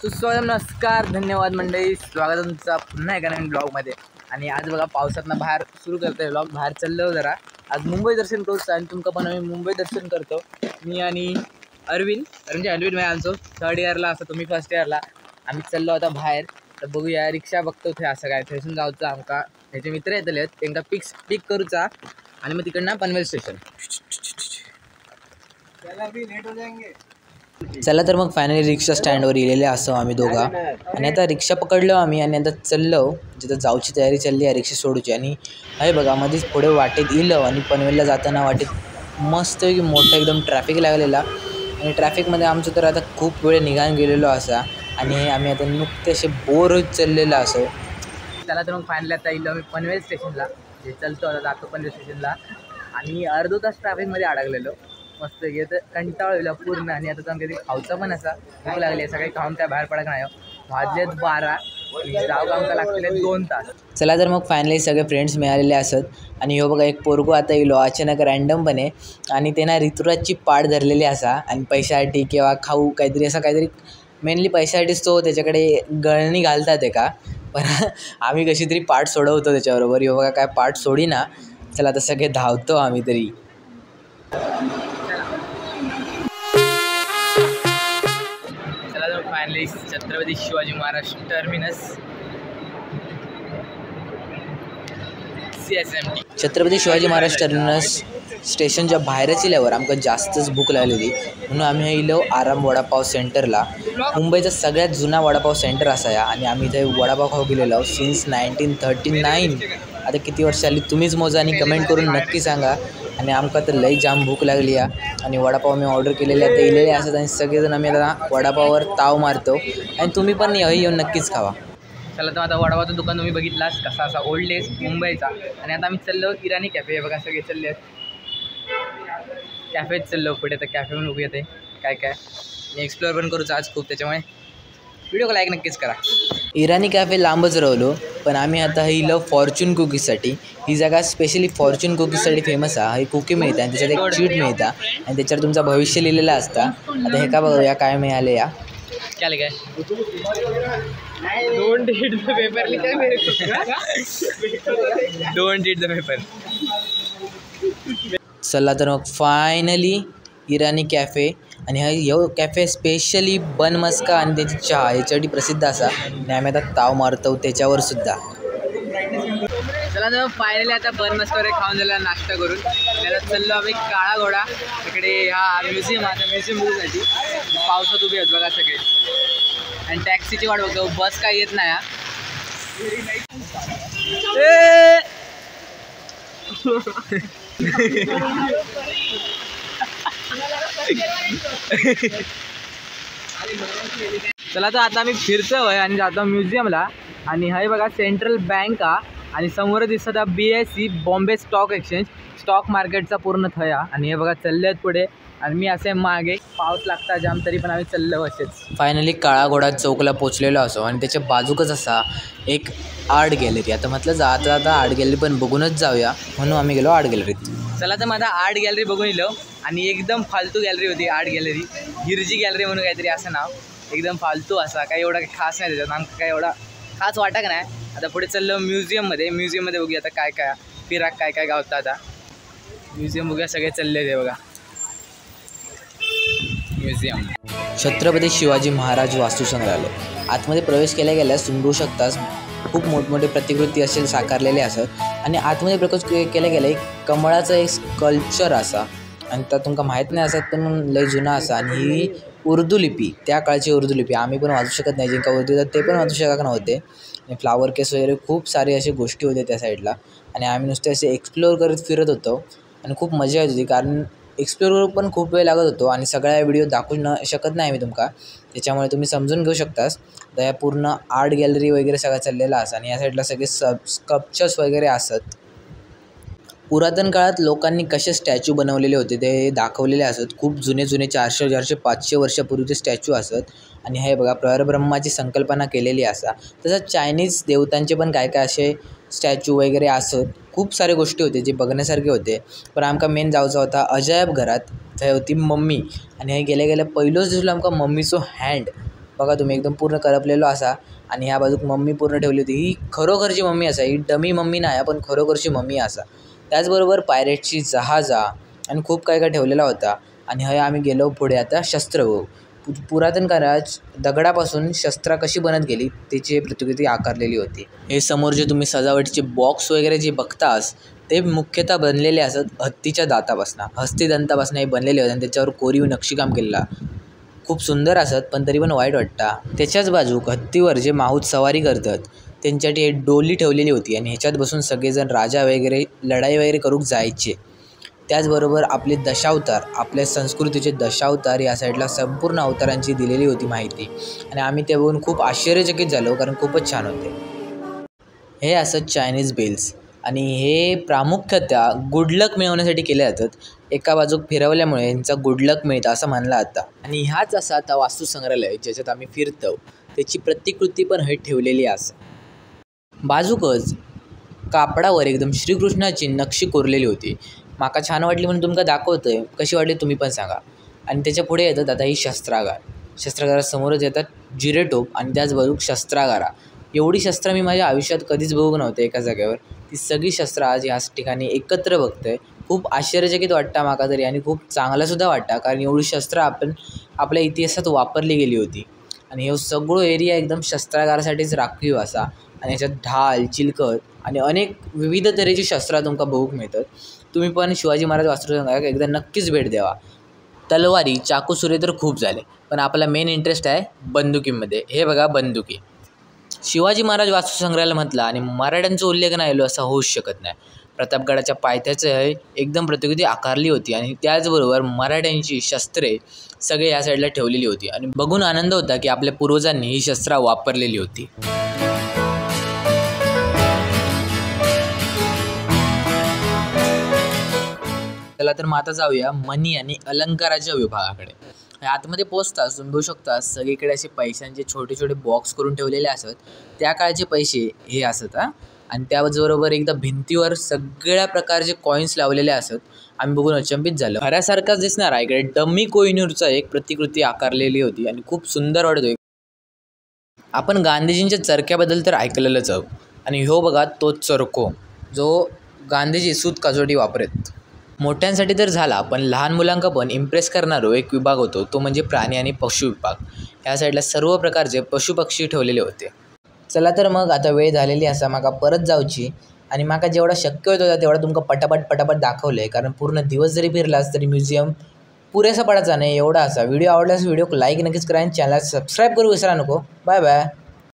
सुस्वागतम, नमस्कार, धन्यवाद मंडळी. स्वागत तुमचा पुन्हा एका नवीन ब्लॉगमध्ये. आणि आज बघा पावसातनं बाहेर सुरू करतोय ब्लॉग. बाहेर चाललो जरा आज मुंबई दर्शन करू आणि तुमका पण आम्ही मुंबई दर्शन करतो. मी आणि अरविंद म्हणजे मी आमचो 3rd इयरला असं, तुम्ही 1st इयरला. आम्ही चाललो आता बाहेर. तर बघूया रिक्षा बघतो ते असं काय थंयसून जाऊचं. आमका ह्याचे मित्र येतले त्यांना पिक करूचा आणि मग तिकडनं पनवेल स्टेशन. चला तर मग फायनली रिक्षा स्टँडवर गेलेले असो आम्ही दोघा. आणि आता रिक्षा पकडलो आम्ही आणि आता चाललो जिथं जाऊची तयारी चालली आहे रिक्षा सोडूची. आणि हे बघा मध्येच पुढे वाटेत इलं आणि पनवेलला जाताना वाटेत मस्त मोठा एकदम ट्रॅफिक लागलेला. आणि ट्रॅफिकमध्ये आमचं तर आता खूप वेळ निघान गेलेलो असा. आणि आम्ही आता नुकते असे बोर होत चाललेलं असो. चला तर मग फायनली आता इलो आम्ही पनवेल स्टेशनला. जे चालतो आता जातो पनवेल स्टेशनला. आणि अर्धा तास ट्रॅफिकमध्ये अडकलेलो. मस्त घेत कंटाळलेला पूर्ण. आणि आता तर कधी खाऊचा पण असा भूक लागली. सकाळी खाऊन काय बाहेर पडत नाही. वाजलेत 12 जाऊ आमका लागलेले 2 तास. चला तर मग फायनली सगळे फ्रेंड्स मिळालेले असत. आणि हो बघा एक पोरगो आता येलो अचानक रँडमपणे. आणि त्यांना ऋतुराजची पाठ धरलेली असा. आणि पैशासाठी किंवा खाऊ काहीतरी असं काहीतरी मेनली पैशासाठीच तो त्याच्याकडे गळणी घालतात आहे का. पण आम्ही कशी तरी पाठ सोडवतो त्याच्याबरोबर. हो बघा काय पाठ सोडी ना. चला आता सगळे धावतो आम्ही तरी. Finally Chhatrapati Shivaji Maharaj terminus CSMT. Chhatrapati Shivaji Maharaj terminus स्टेशनच्या बाहेरच इल्यावर आमका जास्तच भूक लागलेली. म्हणून आम्ही इलो आराम वडापाव सेंटरला. मुंबईचा सगळ्यात जुना वडापाव सेंटर असा या. आणि आम्ही इथे वडापाव खाऊ गेलेलो सिन्स 1939. आता किती वर्ष आली तुम्हीच मोजा आणि कमेंट करून नक्की सांगा. आणि आमका तर लई जाम भूक लागली आहे. आणि वडापाव मी ऑर्डर केलेले आता इलेले असतात. आणि सगळेजण आम्ही आता वडापाववर ताव मारतो. आणि तुम्ही पण येऊन नक्कीच खावा. चला तर आता वडापावचं दुकान तुम्ही बघितलास कसा असा ओल्ड एज मुंबईचा. आणि आता आम्ही चाललो इराणी कॅफे. बघा सगळे चालले आहेत कॅफेत चाललो पुढे. तर कॅफे पण उभी येते काय काय एक्सप्लोअर पण करूचं आज खूप. त्याच्यामुळे व्हिडिओ लाईक नक्कीच करा. इराणी कॅफे लांबच राहिलो. पण आम्ही आता ही लव फॉर्च्यून कुकीजसाठी. ही जागा स्पेशली फॉर्च्यून कुकीजसाठी फेमस आहे. ही कुकी मिळते आणि त्याच्यात एक चीट मिळतं आणि त्याच्यावर तुमचं भविष्य लिहिलेलं असतं. आता हे का बघूया काय मिळाले या. क्या लिखा है? डोंट रीड द पेपर लिखा है मेरे को. Don't read the paper. चला तर मग फायनली इराणी कॅफे. आणि हा कॅफे स्पेशली बन मस्का आणि त्याची चहा याच्यासाठी प्रसिद्ध असा. आणि आम्ही आता ताव मारतो त्याच्यावर सुद्धा. चला तर फायनली आता बन मस्का खाऊन झाला नाश्ता करून. त्याला चाललो आम्ही काळा घोडा तिकडे. हा म्युझियम आता म्युझियम बघूसाठी पावसात उभे आहेत बघा सगळे. आणि टॅक्सीची वाट बघतो. बस काय येत नाही. चला तर आता आम्ही फिरतोय आणि जातो म्युझियमला. आणि हे बघा सेंट्रल बँक हा. आणि समोर दिसत BSE Bombay stock exchange stock मार्केटचा पूर्ण थया. आणि हे बघा चाललेत पुढे. आणि मी असे मागे पाऊस लागता जाम तरी पण आम्ही चाललो असेच. फायनली काळा घोडा चौकला पोचलेलो असो. आणि त्याच्या बाजूकच असा एक आर्ट गॅलरी. आता म्हटलं जाता आर्ट गॅलरी पण बघूनच जाऊया म्हणून आम्ही गेलो आर्ट गॅलरीत. चला तर माझा आर्ट गॅलरी बघून येलो. आणि एकदम फालतू गॅलरी होती आर्ट गॅलरी. गिरजी गॅलरी म्हणून काहीतरी असं नाव. एकदम फालतू असा काही एवढा खास नाही त्याच्यात. आमका काही एवढा खास वाटत नाही. आता पुढे चाललो म्युझियममध्ये. म्युझियममध्ये बघूया आता काय काय फिराक काय काय गावतं. आता म्युझियम बघूया सगळे चालले ते बघा म्युझियम. छत्रपती शिवाजी महाराज वास्तुसंग्रहालय. आतमध्ये प्रवेश केल्या गेल्यास तुम्ही बघू शकतास खूप मोठमोठे प्रतिकृती असे साकारलेले असत. आणि आतमध्ये प्रवेश केल्या गेल्या एक कमळाचं एक स्कल्पचर असा. आणि तर तुमका माहीत नाही असत पण लय जुना असा. आणि ही उर्दू लिपी त्या काळची उर्दू लिपी आम्ही पण वाचू शकत नाही. जिंका उर्दू तर ते पण वाचू शकत नव्हते. आणि फ्लावर केस वगैरे खूप सारे असे गोष्टी होते त्या साईडला. आणि आम्ही नुसते असे एक्सप्लोअर करत फिरत होतो. आणि खूप मजा येत होती कारण एक्सप्लोअर पण खूप वेळ लागत होतो. आणि सगळ्या व्हिडिओ दाखवू शकत नाही मी तुमका. त्याच्यामुळे तुम्ही समजून घेऊ शकतास. तर या पूर्ण आर्ट गॅलरी वगैरे सगळं चाललेलं असं. आणि या साईडला सगळे स्कल्पचर्स वगैरे असत. पुरातन काळात लोकांनी कसे स्टॅच्यू बनवलेले होते ते दाखवलेले असत. खूप जुने 400 400 500 वर्षापूर्वीचे स्टॅच्यू असत. आणि हे बघा परब्रह्माची संकल्पना केलेली असा. तसंच चायनीज देवतांचे पण काय काय असे स्टॅच्यू वगैरे असत. खूप सारे गोष्टी होते जे बघण्यासारखे होते. पण आमका मेन जाऊचा होता अजायब घरात. थंय होती मम्मी. आणि हे गेल्या पहिलोच दिसलो आमका मम्मीचो हँड. बघा तुम्ही एकदम पूर्ण करपलेलो असा आणि ह्या बाजूक मम्मी पूर्ण ठेवली होती. ही खरोखरची मम्मी असा, ही डमी मम्मी नाही पण खरोखरची मम्मी असा. त्याचबरोबर पायरेटची जहाजा आणि खूप काय काय ठेवलेला होता. आणि हय आम्ही गेलो पुढे आता शस्त्र बघू. पुरातन काळात दगडापासून शस्त्रा कशी बनत गेली त्याची प्रतिकृती आकारलेली होती. हे समोर जे तुम्ही सजावटीचे बॉक्स वगैरे जे बघतास ते मुख्यतः बनलेले असत हत्तीच्या दातापासून, हस्तिदंतापासून हे बनलेले होते आणि त्याच्यावर कोरीव नक्षीकाम केलेला. खूप सुंदर असत पण तरी पण वाईट वाटता. त्याच्याच बाजूक हत्तीवर जे माहूत सवारी करतात त्यांच्यासाठी एक डोली ठेवलेली होती आणि ह्याच्यात बसून सगळेजण राजा वगैरे लढाई वगैरे करूक जायचे. त्याचबरोबर आपले दशावतार, आपल्या संस्कृतीचे दशावतार या साईडला संपूर्ण अवतारांची दिलेली होती माहिती आणि आम्ही ते बघून खूप आश्चर्यचकित झालो कारण खूपच छान होते. हे असत चायनीज बेल्स आणि हे प्रामुख्यतः गुडलक मिळवण्यासाठी केले जातात. एका बाजूक फिरवल्यामुळे यांचा गुडलक मिळतं असं म्हणलं जातं. आणि ह्याच असा आता वास्तुसंग्रहालय ज्याच्यात आम्ही फिरतो त्याची प्रतिकृती पण हे ठेवलेली असं. बाजूकच कापडावर एकदम श्रीकृष्णाची नक्षी कोरलेली होती. माका छान वाटली म्हणून तुमका दाखवतोय, कशी वाटली तुम्ही पण सांगा. आणि त्याच्या पुढे येतात आता ही शस्त्रागार. शस्त्रागारासमोरच येतात जिरेटोप आणि त्याच बाजूक शस्त्रागारा. एवढी शस्त्र मी माझ्या आयुष्यात कधीच बघू नव्हते एका जागेवर. ती सगळी शस्त्र आज ह्याच ठिकाणी एकत्र बघतोय. खूप आश्चर्यचकित वाटतं माका तरी आणि खूप चांगलासुद्धा वाटतं कारण एवढी शस्त्र आपण आपल्या इतिहासात वापरली गेली होती. आणि हे सगळं एरिया एकदम शस्त्रागारासाठीच राखीव असा आणि ह्याच्यात ढाल, चिलखत आणि अनेक विविध तऱ्हेची शस्त्रा तुमका बघूक मिळतात. तुम्ही पण शिवाजी महाराज वास्तुसंग्रहालयात एकदा नक्कीच भेट द्यावा. तलवारी, चाकू, सुरे तर खूप झाले पण आपला मेन इंटरेस्ट आहे बंदुकीमध्ये. हे बघा बंदुकी. शिवाजी महाराज वास्तुसंग्रहालय म्हटलं आणि मराठ्यांचा उल्लेख नाही आलो असं होऊच शकत नाही. प्रतापगडाच्या पायथ्याचं एकदम प्रतिकृती आकारली होती आणि त्याचबरोबर मराठ्यांची शस्त्रे सगळे या साईडला ठेवलेली होती आणि बघून आनंद होता की आपल्या पूर्वजांनी ही शस्त्रा वापरलेली होती. चला तर मग आता जाऊया मणी आणि अलंकाराच्या विभागाकडे. आतमध्ये पोचताच तुम्ही बघू शकता सगळीकडे असे पैशांचे छोटे छोटे बॉक्स करून ठेवलेले असत. त्या काळचे पैसे हे असत आणि त्याचबरोबर एकदा भिंतीवर सगळ्या प्रकारचे कॉईन्स लावलेले असत. आम्ही बघून अचंबित झालो. खऱ्यासारखाच दिसणार आहे इकडे डमी कोहिनूरचा एक प्रतिकृती आकारलेली होती आणि खूप सुंदर वाटतोय. आपण गांधीजींच्या चरख्याबद्दल तर ऐकलेलंच आहोत आणि ह्यो बघा तोच चरखो जो गांधीजी सूत काजोटी वापरत. मोठ्यांसाठी तर झाला पण लहान मुलांका पण इम्प्रेस करणारा एक विभाग होतो तो म्हणजे प्राणी आणि पशु विभाग. ह्या साईडला सर्व प्रकारचे पशुपक्षी ठेवलेले होते. चला तर मग आता वेळ झालेली असा माका परत जाऊची आणि माका जेवढा शक्य होत होता तेवढा तुमका पटापट दाखवलं आहे कारण पूर्ण दिवस जरी फिरलास तरी म्युझियम पुरेसा पडायचा नाही एवढा असा. व्हिडिओ आवडल्यास व्हिडिओ लाईक नक्कीच करा आणि चॅनलला सबस्क्राईब करू विसरा नको. Bye bye.